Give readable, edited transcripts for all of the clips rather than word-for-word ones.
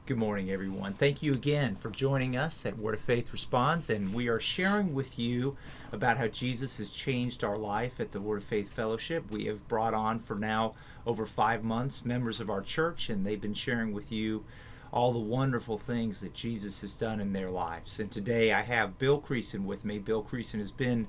Good morning, everyone. Thank you again for joining us at Word of Faith Responds, and we are sharing with you about how Jesus has changed our life at the Word of Faith Fellowship. We have brought on for now over 5 months members of our church, and they've been sharing with you all the wonderful things that Jesus has done in their lives. And today I have Bill Creason with me. Bill Creason has been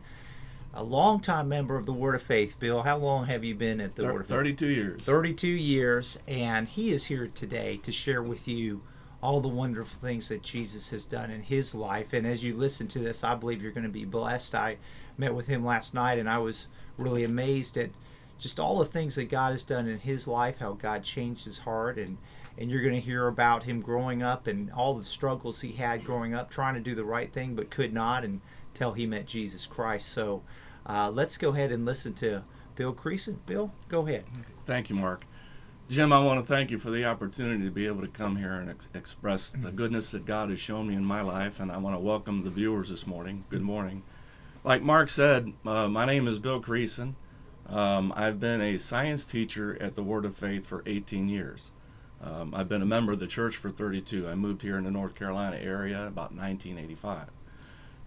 a longtime member of the Word of Faith. Bill, how long have you been at the Word of Faith? 32 years. 32 years, and he is here today to share with you all the wonderful things that Jesus has done in his life. And as you listen to this, I believe you're going to be blessed. I met with him last night, and I was really amazed at just all the things that God has done in his life, how God changed his heart, and you're going to hear about him growing up and all the struggles he had growing up, trying to do the right thing but could not until he met Jesus Christ. So let's go ahead and listen to Bill Creason. Bill, go ahead. Thank you, Mark. Jim, I want to thank you for the opportunity to be able to come here and express the goodness that God has shown me in my life, and I want to welcome the viewers this morning. Good morning. Like Mark said, my name is Bill Creason. I've been a science teacher at the Word of Faith for 18 years. I've been a member of the church for 32. I moved here in the North Carolina area about 1985.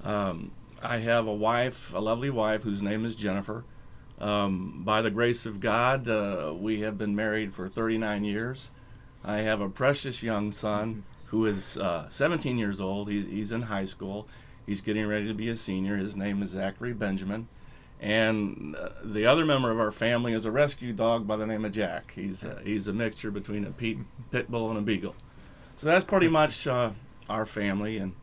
I have a wife, a lovely wife, whose name is Jennifer. By the grace of God, we have been married for 39 years. I have a precious young son who is 17 years old. He's in high school. He's getting ready to be a senior. His name is Zachary Benjamin. And the other member of our family is a rescue dog by the name of Jack. He's a mixture between a pit bull and a beagle. So that's pretty much our family. And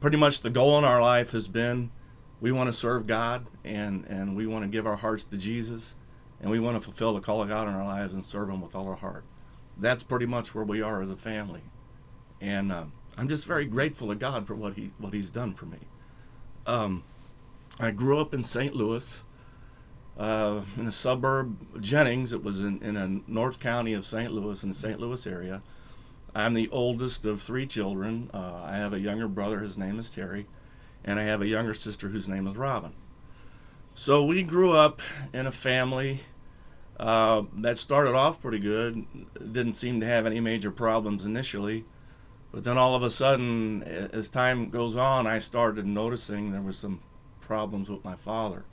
pretty much the goal in our life has been we want to serve God, and we want to give our hearts to Jesus, and we want to fulfill the call of God in our lives and serve Him with all our heart. That's pretty much where we are as a family. And I'm just very grateful to God for what He's done for me. I grew up in St. Louis, in a suburb, Jennings. It was in a north county of St. Louis, in the St. Louis area. I'm the oldest of 3 children. I have a younger brother. His name is Terry. And I have a younger sister whose name is Robin. So we grew up in a family that started off pretty good. Didn't seem to have any major problems initially. But then all of a sudden, as time goes on, I started noticing there was some problems with my father.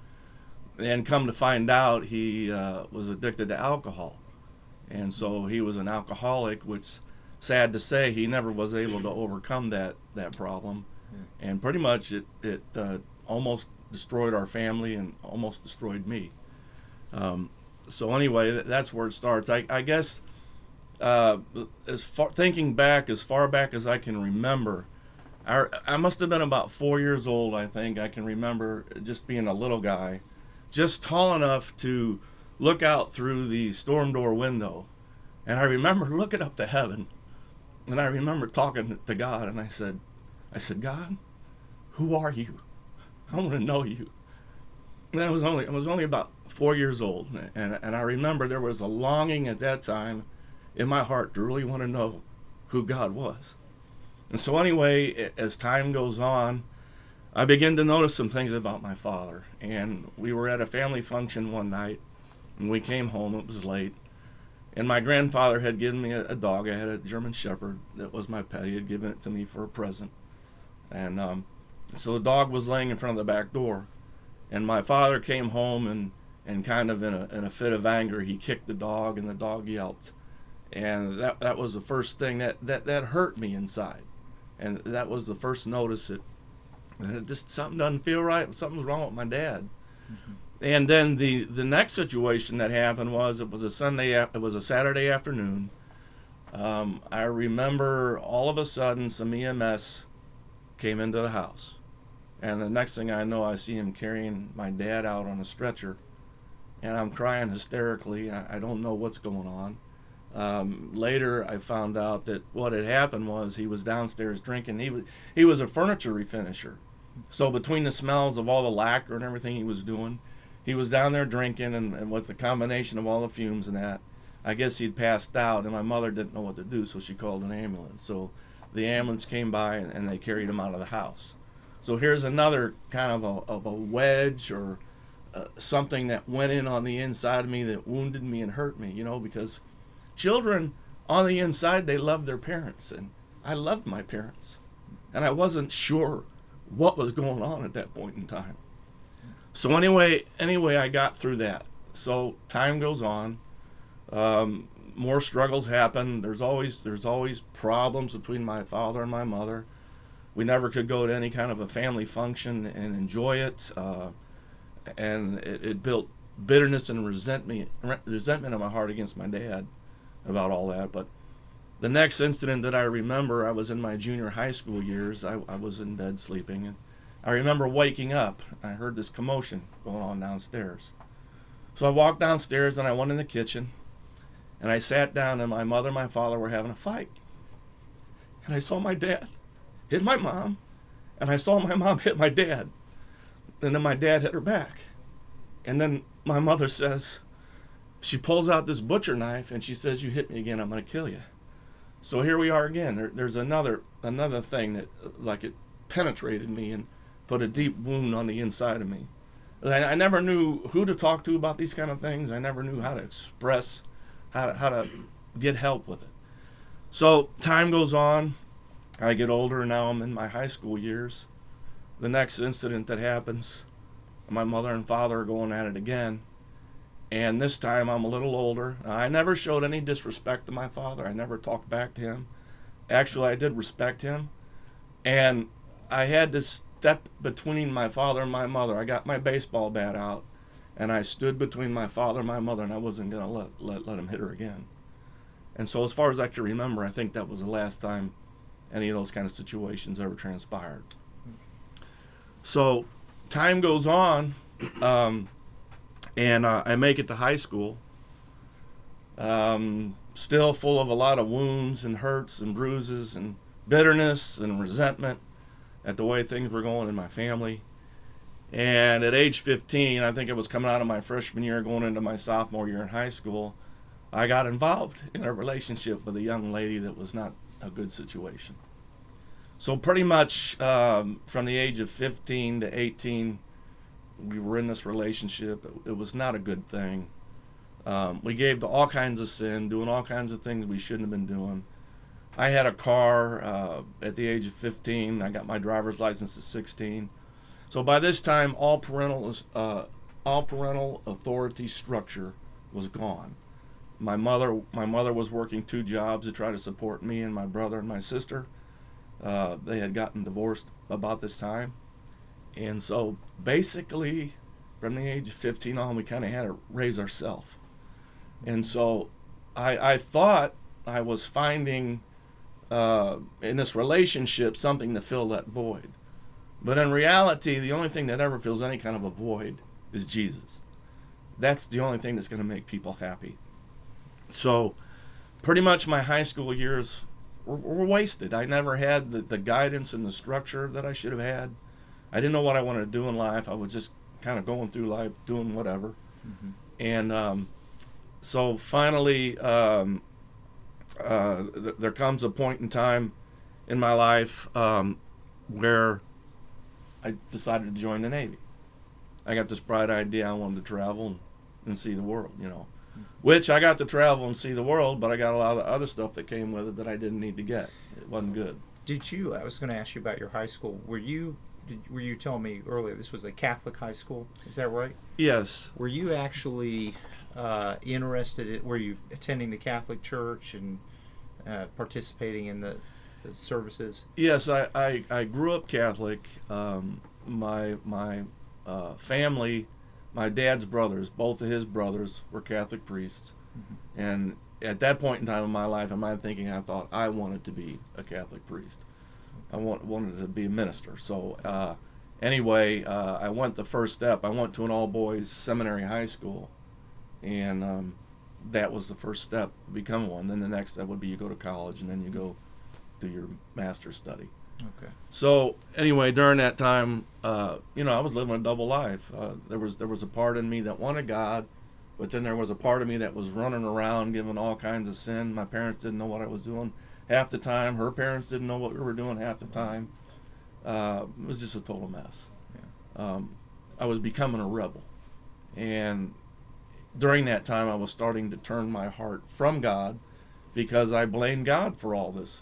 And come to find out, he was addicted to alcohol. And so he was an alcoholic, which, sad to say, he never was able to overcome that problem. And pretty much it almost destroyed our family and almost destroyed me. So anyway, that's where it starts. I guess thinking back as far back as I can remember, I must have been about 4 years old. I think I can remember just being a little guy, just tall enough to look out through the storm door window, and I remember looking up to heaven, and I remember talking to God, and I said, God, who are you? I want to know you. And I was only about 4 years old, and I remember there was a longing at that time in my heart to really want to know who God was. And so anyway, as time goes on, I began to notice some things about my father. And we were at a family function one night, and we came home. It was late. And my grandfather had given me a dog. I had a German Shepherd that was my pet. He had given it to me for a present. And so the dog was laying in front of the back door. And my father came home and kind of in a fit of anger, he kicked the dog, and the dog yelped. And that was the first thing that hurt me inside. And that was the first notice that just something doesn't feel right. Something's wrong with my dad. Mm-hmm. And then the next situation that happened was it was a Saturday afternoon. I remember all of a sudden some EMS came into the house, and the next thing I know, I see him carrying my dad out on a stretcher, and I'm crying hysterically. I don't know what's going on. Later, I found out that what had happened was he was downstairs drinking. He was a furniture refinisher, so between the smells of all the lacquer and everything he was doing, he was down there drinking, and with the combination of all the fumes and that, I guess he'd passed out, and my mother didn't know what to do, so she called an ambulance. So the ambulance came by, and they carried him out of the house. So here's another kind of a wedge or something that went in on the inside of me that wounded me and hurt me, because children on the inside, they love their parents, and I loved my parents, and I wasn't sure what was going on at that point in time. So anyway, I got through that. So time goes on. More struggles happen. There's always problems between my father and my mother. We never could go to any kind of a family function and enjoy it, and it built bitterness and resentment in my heart against my dad about all that. But the next incident that I remember, I was in my junior high school years. I was in bed sleeping, and I remember waking up. I heard this commotion going on downstairs. So I walked downstairs and I went in the kitchen, and I sat down, and my mother and my father were having a fight. And I saw my dad hit my mom, and I saw my mom hit my dad. And then my dad hit her back. And then my mother says, she pulls out this butcher knife and she says, "You hit me again, I'm going to kill you." So here we are again. There's another thing that, like, it penetrated me and put a deep wound on the inside of me. I never knew who to talk to about these kind of things. I never knew how to express, how to get help with it. So time goes on. I get older, and now I'm in my high school years. The next incident that happens, my mother and father are going at it again. And this time I'm a little older. I never showed any disrespect to my father. I never talked back to him. Actually, I did respect him. And I had to step between my father and my mother. I got my baseball bat out, and I stood between my father and my mother, and I wasn't going to let him hit her again. And so as far as I can remember, I think that was the last time any of those kind of situations ever transpired. So time goes on, and I make it to high school, still full of a lot of wounds and hurts and bruises and bitterness and resentment at the way things were going in my family. And at age 15, I think it was coming out of my freshman year, going into my sophomore year in high school, I got involved in a relationship with a young lady that was not a good situation. So pretty much from the age of 15 to 18, we were in this relationship. It was not a good thing. We gave to all kinds of sin, doing all kinds of things we shouldn't have been doing. I had a car at the age of 15. I got my driver's license at 16. So by this time, all parental authority structure was gone. My mother was working 2 jobs to try to support me and my brother and my sister. They had gotten divorced about this time. And so basically, from the age of 15 on, we kind of had to raise ourselves. And so I thought I was finding in this relationship something to fill that void. But in reality, the only thing that ever fills any kind of a void is Jesus. That's the only thing that's going to make people happy. So pretty much my high school years were wasted. I never had the guidance and the structure that I should have had. I didn't know what I wanted to do in life. I was just kind of going through life, doing whatever. Mm-hmm. And so finally, there comes a point in time in my life where I decided to join the Navy. I got this bright idea. I wanted to travel and see the world, which I got to travel and see the world, but I got a lot of other stuff that came with it that I didn't need to get. It wasn't good. I was going to ask you about your high school. Were you telling me earlier this was a Catholic high school? Is that right? Yes. Were you actually were you attending the Catholic Church and participating in the services? Yes, I grew up Catholic. My family, my dad's brothers, both of his brothers were Catholic priests. Mm-hmm. And at that point in time in my life, in my thinking, I thought I wanted to be a Catholic priest. I wanted to be a minister. So anyway, I went the first step. I went to an all-boys seminary high school, and that was the first step to become one. Then the next step would be you go to college, and then you go do your master's study. Okay. So anyway, during that time, I was living a double life. There was a part in me that wanted God, but then there was a part of me that was running around giving all kinds of sin. My parents didn't know what I was doing half the time. Her parents didn't know what we were doing half the time. It was just a total mess. Yeah. I was becoming a rebel. And during that time, I was starting to turn my heart from God because I blamed God for all this.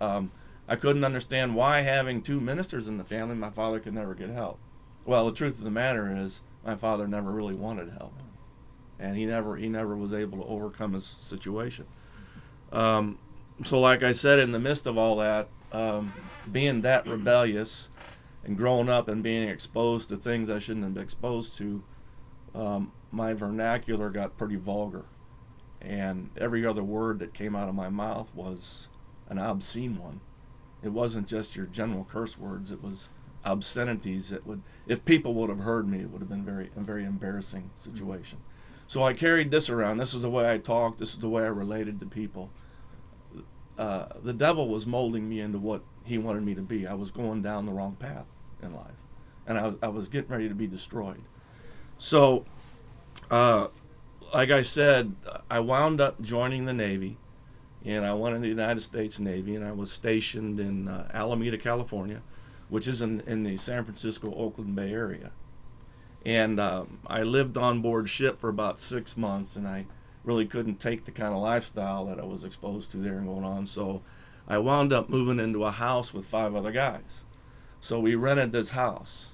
I couldn't understand why, having two ministers in the family, my father could never get help. Well, the truth of the matter is, my father never really wanted help, and he never was able to overcome his situation. So, like I said, in the midst of all that, being that rebellious and growing up and being exposed to things I shouldn't have been exposed to, my vernacular got pretty vulgar, and every other word that came out of my mouth was an obscene one. It wasn't just your general curse words. It was obscenities that would, if people would have heard me, it would have been a very embarrassing situation. So I carried this around. This is the way I talked. This is the way I related to people. The devil was molding me into what he wanted me to be. I was going down the wrong path in life, and I was getting ready to be destroyed. So, like I said, I wound up joining the Navy, and I went in the United States Navy, and I was stationed in Alameda, California, which is in the San Francisco, Oakland Bay area. And I lived on board ship for about 6 months, and I really couldn't take the kind of lifestyle that I was exposed to there and going on. So I wound up moving into a house with 5 other guys. So we rented this house,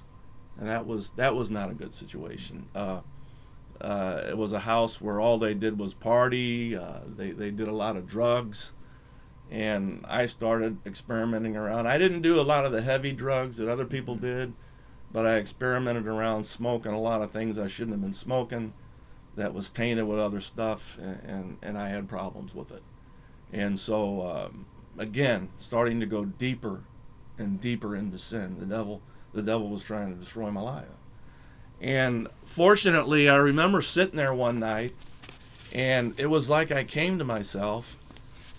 and that was not a good situation. It was a house where all they did was party. They did a lot of drugs, and I started experimenting around. I didn't do a lot of the heavy drugs that other people did, but I experimented around smoking a lot of things I shouldn't have been smoking that was tainted with other stuff, and I had problems with it. And so, again, starting to go deeper and deeper into sin. The devil was trying to destroy my life. And fortunately, I remember sitting there one night, and it was like I came to myself,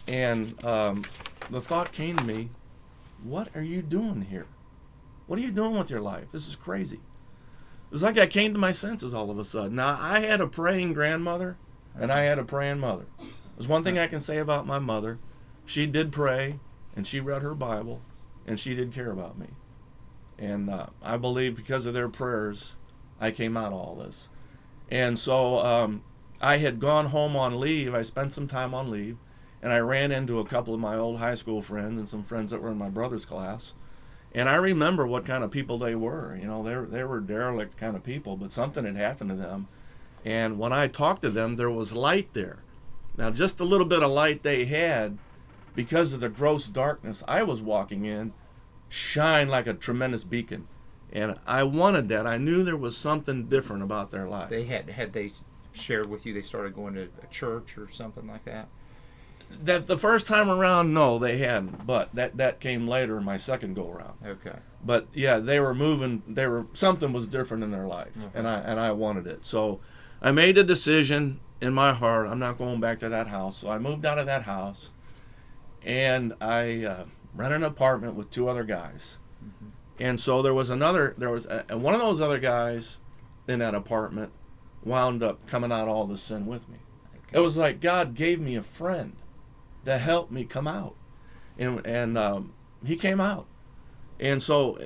and the thought came to me, what are you doing here? What are you doing with your life? This is crazy. It was like I came to my senses all of a sudden. Now, I had a praying grandmother, and I had a praying mother. There's one thing I can say about my mother. She did pray, and she read her Bible, and she did care about me. And I believe because of their prayers, I came out of all this. And so I had gone home on leave. I spent some time on leave, and I ran into a couple of my old high school friends and some friends that were in my brother's class. And I remember what kind of people they were. You know, they were derelict kind of people, but something had happened to them. And when I talked to them, there was light there. Now, just a little bit of light they had, because of the gross darkness I was walking in, shined like a tremendous beacon. And I wanted that. I knew there was something different about their life. They had they shared with you they started going to a church or something like that? That the first time around, no, they hadn't. But that came later in my second go around. Okay. But yeah, they were moving. Something was different in their life, and I wanted it. So I made a decision in my heart. I'm not going back to that house. So I moved out of that house, and I rented an apartment with 2 other guys. Mm-hmm. And so there was one of those other guys in that apartment wound up coming out all the sin with me. Okay. It was like God gave me a friend to help me come out, and he came out. And so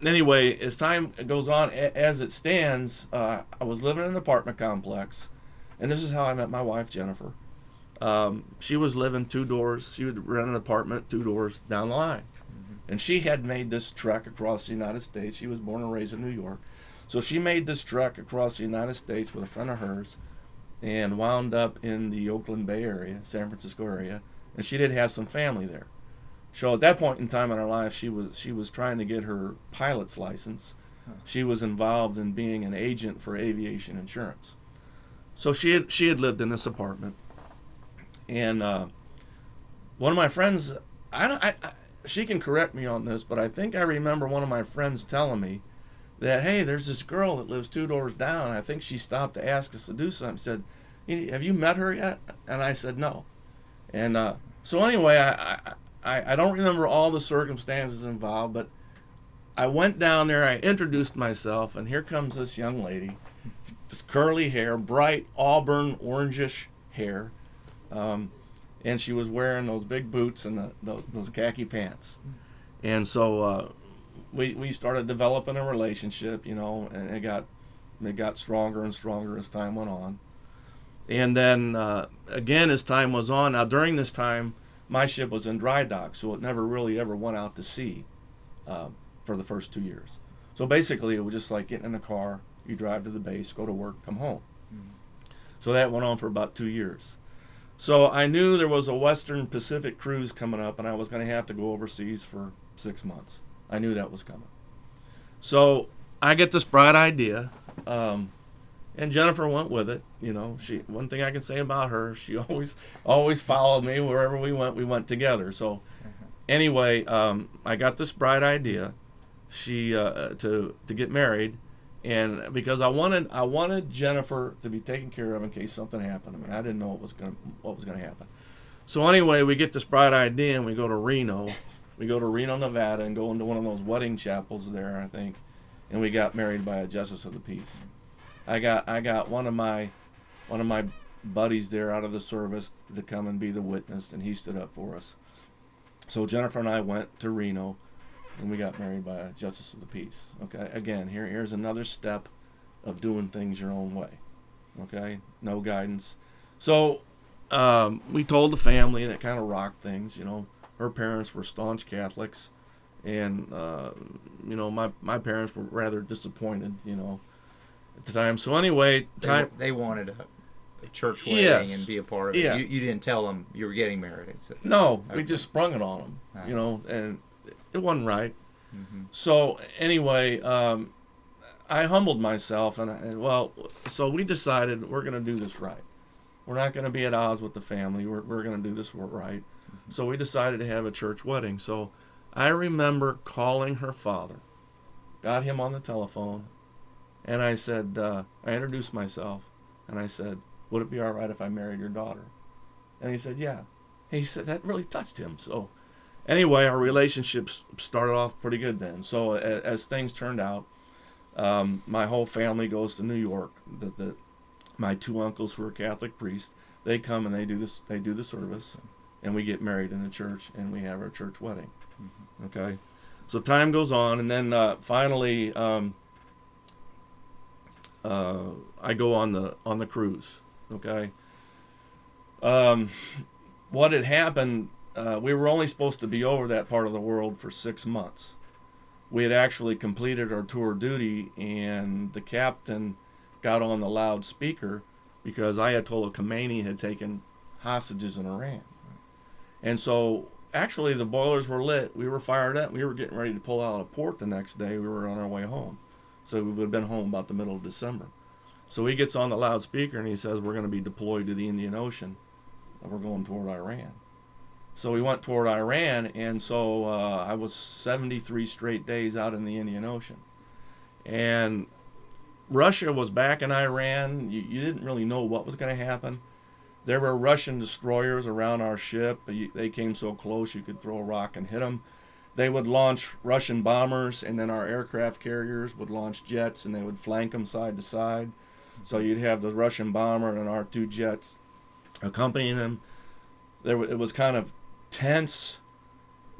anyway, as time goes on, as it stands, I was living in an apartment complex, and this is how I met my wife, Jennifer. She was living 2 doors. She would rent an apartment 2 doors down the line. Mm-hmm. And she had made this trek across the United States. She was born and raised in New York. So she made this trek across the United States with a friend of hers and wound up in the Oakland Bay area, San Francisco area, and she did have some family there. So at that point in time in her life, she was trying to get her pilot's license. Huh. She was involved in being an agent for aviation insurance. So she had lived in this apartment. And one of my friends, she can correct me on this, but I think I remember one of my friends telling me that, hey, there's this girl that lives 2 doors down. I think she stopped to ask us to do something. She said, have you met her yet? And I said, no. And so anyway, I don't remember all the circumstances involved, but I went down there, I introduced myself, and here comes this young lady, this curly hair, bright auburn orangish hair. And she was wearing those big boots and those khaki pants. And so we started developing a relationship, you know, and it got stronger and stronger as time went on. And then again, as time was on, now during this time, my ship was in dry dock, so it never really ever went out to sea for the first 2 years. So basically, it was just like getting in a car, you drive to the base, go to work, come home. So that went on for about 2 years. So I knew there was a Western Pacific cruise coming up, and I was going to have to go overseas for 6 months. I knew that was coming. So I get this bright idea, and Jennifer went with it. You know, one thing I can say about her, she always followed me wherever we went together. So anyway, I got this bright idea, to get married. And because I wanted Jennifer to be taken care of in case something happened to me. I didn't know what was gonna happen. So anyway, we get this bright idea and we go to Reno. We go to Reno, Nevada, and go into one of those wedding chapels there, I think, and we got married by a justice of the peace. I got one of my buddies there out of the service to come and be the witness, and he stood up for us. So Jennifer and I went to Reno, and we got married by a justice of the peace. Okay, again, here's another step of doing things your own way. Okay, no guidance. So we told the family, and it kind of rocked things. You know, her parents were staunch Catholics, and you know, my parents were rather disappointed. You know, at the time. So anyway, they wanted a church wedding, yes, and be a part of it. Yeah. You didn't tell them you were getting married. No, okay. We just sprung it on them. Right. You know, and it wasn't right. Mm-hmm. So anyway, I humbled myself, so we decided we're going to do this right. We're not going to be at odds with the family. We're going to do this right. Mm-hmm. So we decided to have a church wedding. So I remember calling her father, got him on the telephone, and I said, I introduced myself, and I said, would it be all right if I married your daughter? And he said, yeah. He said that really touched him. So anyway, our relationship started off pretty good then. So as things turned out, my whole family goes to New York. My two uncles who are Catholic priests, they come and they do the service, and we get married in the church, and we have our church wedding. Mm-hmm. Okay, so time goes on, and then finally, I go on the cruise. Okay, what had happened? We were only supposed to be over that part of the world for 6 months. We had actually completed our tour duty, and the captain got on the loudspeaker because I had told him Khomeini had taken hostages in Iran. And so actually the boilers were lit. We were fired up. We were getting ready to pull out of port the next day. We were on our way home. So we would have been home about the middle of December. So he gets on the loudspeaker and he says, we're going to be deployed to the Indian Ocean, and we're going toward Iran. So we went toward Iran, and so I was 73 straight days out in the Indian Ocean. And Russia was back in Iran. You didn't really know what was going to happen. There were Russian destroyers around our ship. They came so close you could throw a rock and hit them. They would launch Russian bombers, and then our aircraft carriers would launch jets, and they would flank them side to side. So you'd have the Russian bomber and our two jets accompanying them. It was kind of tense.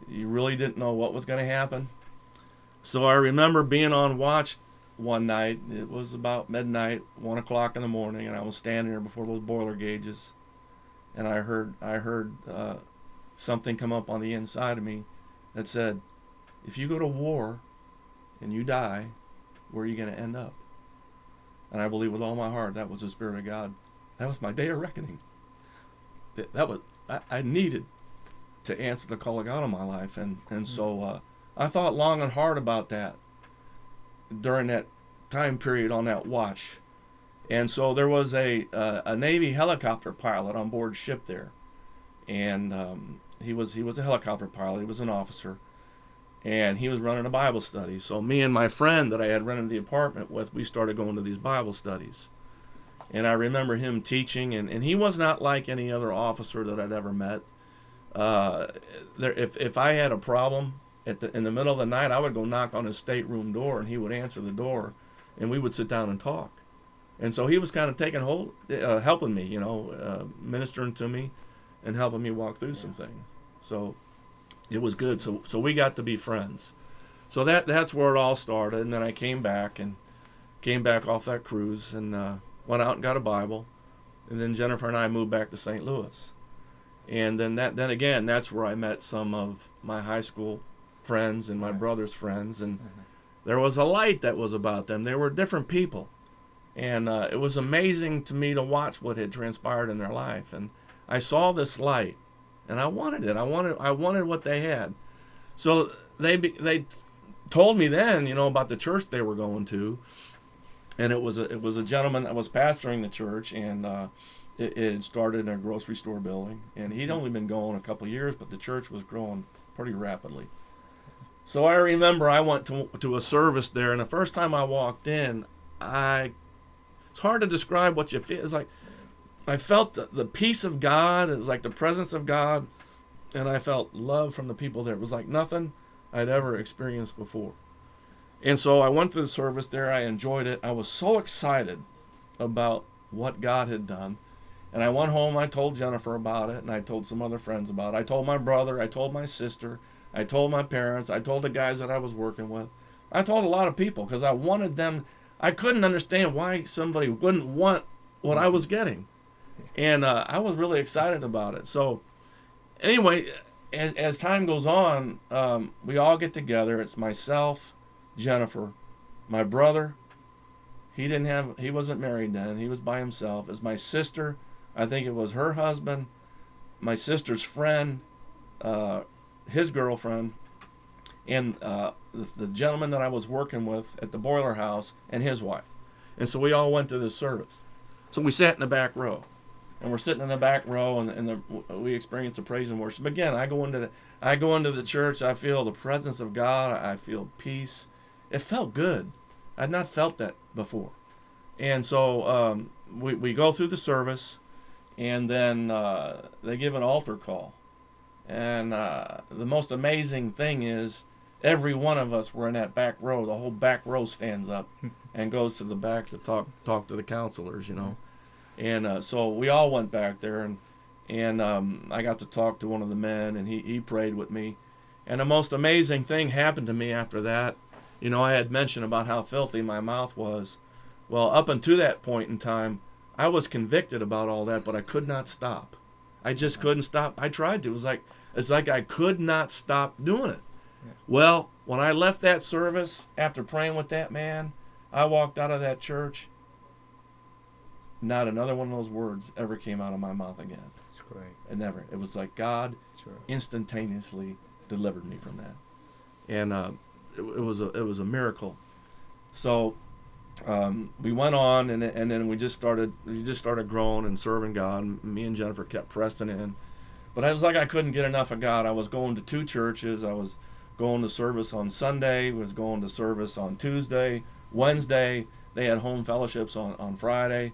You really didn't know what was going to happen. So I remember being on watch one night. It was about midnight, 1 o'clock in the morning, and I was standing there before those boiler gauges, and I heard something come up on the inside of me that said, if you go to war and you die, where are you going to end up? And I believe with all my heart that was the Spirit of God. That was my day of reckoning. I needed to answer the call of God on my life, and so I thought long and hard about that during that time period on that watch. And so there was a Navy helicopter pilot on board ship there, and he was a helicopter pilot. He was an officer, and he was running a Bible study. So me and my friend that I had rented the apartment with, we started going to these Bible studies. And I remember him teaching, and he was not like any other officer that I'd ever met. If I had a problem in the middle of the night, I would go knock on his stateroom door, and he would answer the door, and we would sit down and talk. And so he was kind of taking hold, helping me, ministering to me, and helping me walk through some things. So it was good. So we got to be friends. So that's where it all started. And then I came back off that cruise, and went out and got a Bible. And then Jennifer and I moved back to St. Louis. And then again, that's where I met some of my high school friends and my brother's friends, and there was a light that was about them. They were different people, and it was amazing to me to watch what had transpired in their life. And I saw this light, and I wanted it. I wanted what they had. So they told me then, about the church they were going to, and it was a gentleman that was pastoring the church, and it had started in a grocery store building, and he'd only been going a couple of years, but the church was growing pretty rapidly. So I remember I went to a service there, and the first time I walked in, it's hard to describe what you feel. It's like I felt the peace of God. It was like the presence of God, and I felt love from the people there. It was like nothing I'd ever experienced before. And so I went to the service there. I enjoyed it. I was so excited about what God had done. And I went home, I told Jennifer about it, and I told some other friends about it. I told my brother, I told my sister, I told my parents, I told the guys that I was working with. I told a lot of people because I wanted them. I couldn't understand why somebody wouldn't want what I was getting. And I was really excited about it. So anyway, as time goes on, we all get together. It's myself, Jennifer, my brother. He wasn't married then. He was by himself. It's my sister. I think it was her husband, my sister's friend, his girlfriend, and the gentleman that I was working with at the boiler house and his wife. And so we all went to this service. So we sat in the back row. And we're sitting in the back row, and we experience the praise and worship. Again, I go into the church. I feel the presence of God. I feel peace. It felt good. I'd not felt that before. And so we go through the service, and then they give an altar call. And the most amazing thing is every one of us were in that back row. The whole back row stands up and goes to the back to talk to the counselors, And so we all went back there, and I got to talk to one of the men, and he prayed with me. And the most amazing thing happened to me after that. I had mentioned about how filthy my mouth was. Well, up until that point in time, I was convicted about all that, but I could not stop. I just couldn't stop. I tried to. It's like I could not stop doing it. Yeah. Well, when I left that service after praying with that man, I walked out of that church. Not another one of those words ever came out of my mouth again. That's great. It never. It was like God instantaneously delivered me from that, and it was a miracle. So we went on, and then we just started growing and serving God. And me and Jennifer kept pressing in, but it was like I couldn't get enough of God. I was going to 2 churches. I was going to service on Sunday. Was going to service on Tuesday, Wednesday. They had home fellowships on Friday.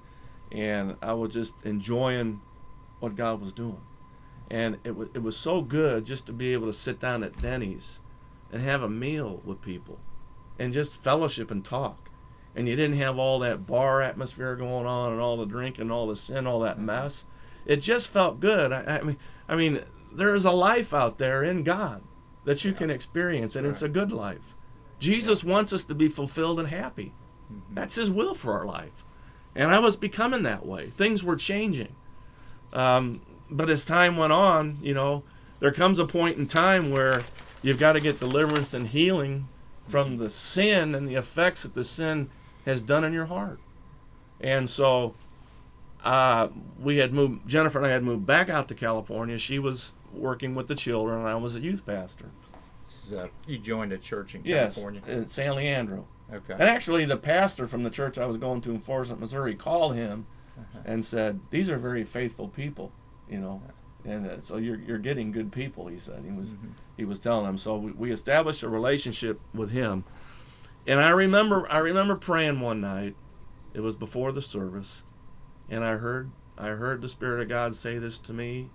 And I was just enjoying what God was doing. And it was so good just to be able to sit down at Denny's and have a meal with people and just fellowship and talk. And you didn't have all that bar atmosphere going on and all the drink and all the sin, all that mess. It just felt good. I mean, there is a life out there in God that you can experience, and it's a good life. Jesus wants us to be fulfilled and happy. Mm-hmm. That's His will for our life. And I was becoming that way. Things were changing. But as time went on, there comes a point in time where you've got to get deliverance and healing from the sin and the effects that the sin has done in your heart. And so Jennifer and I had moved back out to California. She was working with the children, and I was a youth pastor. You joined a church in California? Yes, in San Leandro. Okay. And actually, the pastor from the church I was going to in Florissant, Missouri, called him and said, "These are very faithful people, and so you're getting good people." He said he was telling them. So we established a relationship with him, and I remember praying one night. It was before the service, and I heard the Spirit of God say this to me,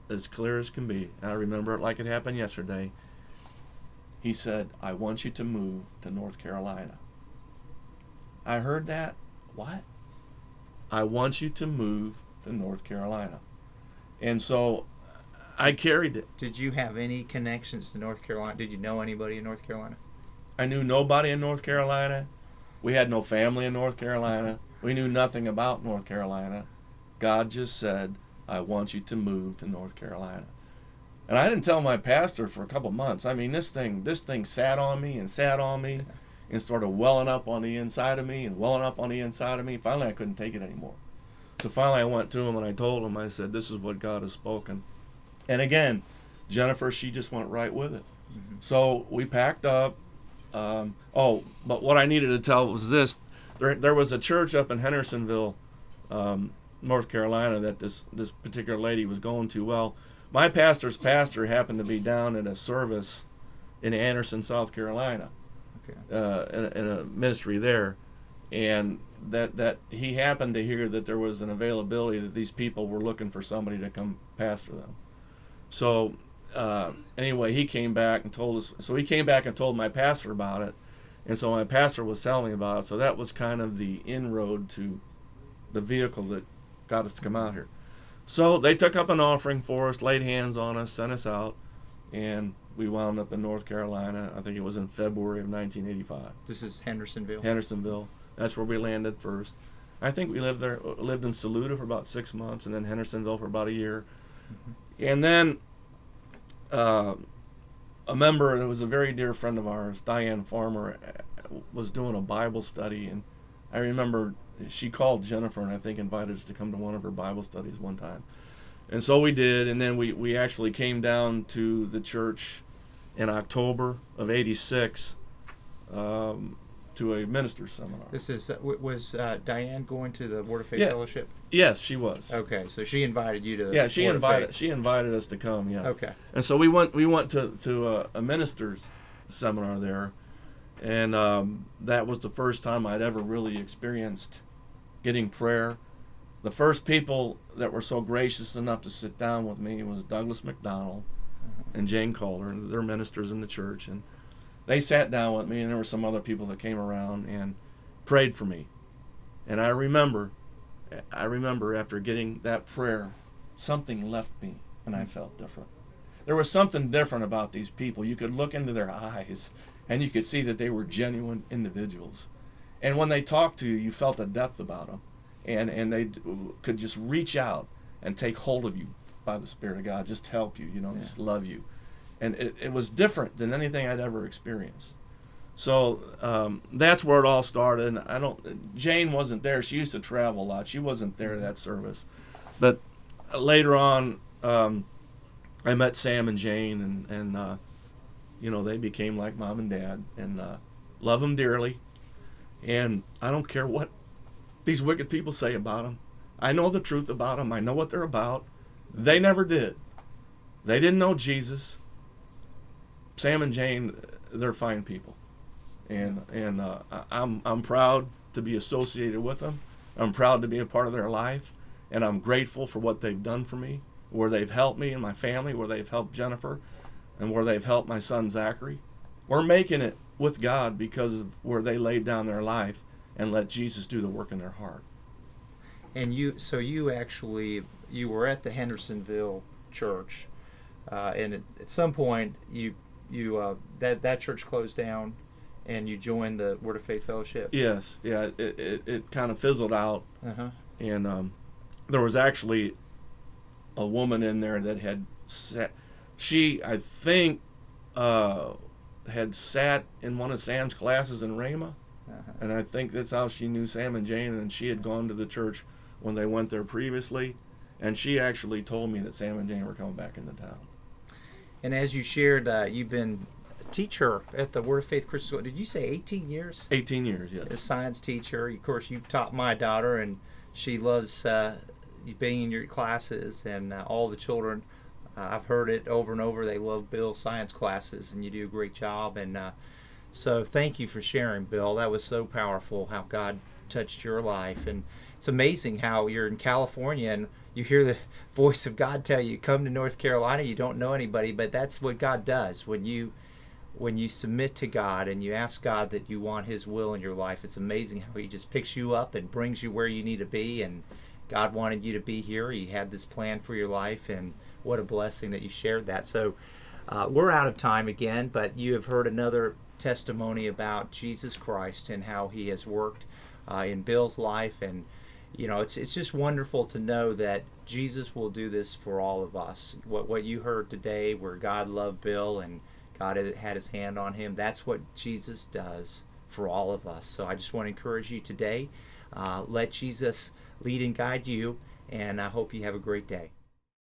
as clear as can be. And I remember it like it happened yesterday. He said, "I want you to move to North Carolina." I heard that. What? I want you to move to North Carolina. And so I carried it. Did you have any connections to North Carolina? Did you know anybody in North Carolina? I knew nobody in North Carolina. We had no family in North Carolina. We knew nothing about North Carolina. God just said, I want you to move to North Carolina. And I didn't tell my pastor for a couple months. I mean, this thing sat on me and sat on me and started welling up on the inside of me and welling up on the inside of me. Finally, I couldn't take it anymore. So finally, I went to him and I told him, I said, this is what God has spoken. And again, Jennifer, she just went right with it. Mm-hmm. So we packed up. But what I needed to tell was this. There was a church up in Hendersonville, North Carolina, that this particular lady was going to. Well, my pastor's pastor happened to be down at a service in Anderson, South Carolina, in a ministry there, and that he happened to hear that there was an availability, that these people were looking for somebody to come pastor them. So anyway, he came back and told us. So he came back and told my pastor about it, and so my pastor was telling me about it. So that was kind of the inroad to the vehicle that got us to come out here. So they took up an offering for us, laid hands on us, sent us out, and we wound up in North Carolina. I think it was in February of 1985. This is Hendersonville? Hendersonville. That's where we landed first. I think we lived in Saluda for about 6 months, and then Hendersonville for about a year. Mm-hmm. And then a member, it was a very dear friend of ours, Diane Farmer, was doing a Bible study, and I remember she called Jennifer and I think invited us to come to one of her Bible studies one time. And so we did, and then we actually came down to the church in October of '86 to a minister's seminar. This is was Diane going to the Word of Faith Fellowship? Yes, she was. Okay, so she invited you to. Yeah, she invited us to come. Yeah. Okay. And so we went to a minister's seminar there, and that was the first time I'd ever really experienced getting prayer. The first people that were so gracious enough to sit down with me was Douglas McDonald and Jane Calder. They're ministers in the church, and they sat down with me, and there were some other people that came around and prayed for me. And I remember after getting that prayer, something left me, and I felt different. There was something different about these people. You could look into their eyes, and you could see that they were genuine individuals. And when they talked to you, you felt a depth about them. And they could just reach out and take hold of you by the Spirit of God, just help you, just love you. And it was different than anything I'd ever experienced. So that's where it all started. And Jane wasn't there. She used to travel a lot. She wasn't there at that service. But later on, I met Sam and Jane, and they became like mom and dad, and love them dearly. And I don't care what these wicked people say about them. I know the truth about them. I know what they're about. They never did. They didn't know Jesus. Sam and Jane, they're fine people, and I'm proud to be associated with them. I'm proud to be a part of their life, and I'm grateful for what they've done for me, where they've helped me and my family, where they've helped Jennifer, and where they've helped my son Zachary. We're making it with God because of where they laid down their life and let Jesus do the work in their heart. And you were at the Hendersonville church, and at some point that church closed down, and you joined the Word of Faith Fellowship. Yes, yeah, it kind of fizzled out, and there was actually a woman in there that had sat. She, I think, had sat in one of Sam's classes in Rhema. And I think that's how she knew Sam and Jane, and she had gone to the church when they went there previously, and she actually told me that Sam and Jane were coming back into town. And as you shared, you've been a teacher at the Word of Faith Christian School. Did you say 18 years? 18 years, yes. A science teacher. Of course, you taught my daughter, and she loves being in your classes, and all the children. I've heard it over and over. They love Bill's science classes, and you do a great job. And so thank you for sharing, Bill. That was so powerful, how God touched your life. And it's amazing how you're in California and you hear the voice of God tell you, come to North Carolina. You don't know anybody, but that's what God does. When you submit to God and you ask God that you want His will in your life, it's amazing how He just picks you up and brings you where you need to be. And God wanted you to be here. He had this plan for your life, and what a blessing that you shared that. So we're out of time again, but you have heard another testimony about Jesus Christ and how He has worked in Bill's life, and it's just wonderful to know that Jesus will do this for all of us. What you heard today, where God loved Bill and God had His hand on him, that's what Jesus does for all of us. So I just want to encourage you today. Let Jesus lead and guide you, and I hope you have a great day.